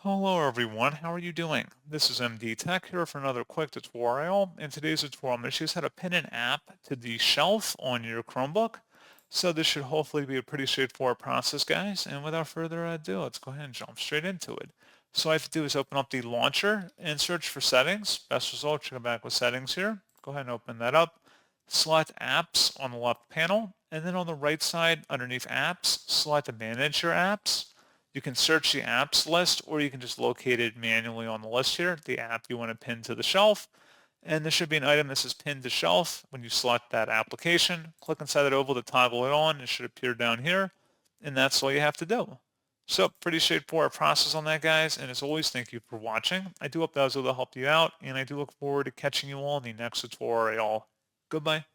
Hello everyone, how are you doing? This is MD Tech here for another quick tutorial. In today's tutorial, I'm going to show you how to pin an app to the shelf on your Chromebook. So this should hopefully be a pretty straightforward process, guys. And without further ado, let's go ahead and jump straight into it. So what I have to do is open up the launcher and search for settings. Best result, should come back with settings here. Go ahead and open that up. Select apps on the left panel. And then on the right side, underneath apps, select manage your apps. You can search the apps list, or you can just locate it manually on the list here, the app you want to pin to the shelf. And there should be an item that says pin to shelf. When you select that application, click inside that oval to toggle it on. It should appear down here, and that's all you have to do. So pretty straightforward process on that, guys. And as always, thank you for watching. I do hope that was able to help you out, and I do look forward to catching you all in the next tutorial. Goodbye.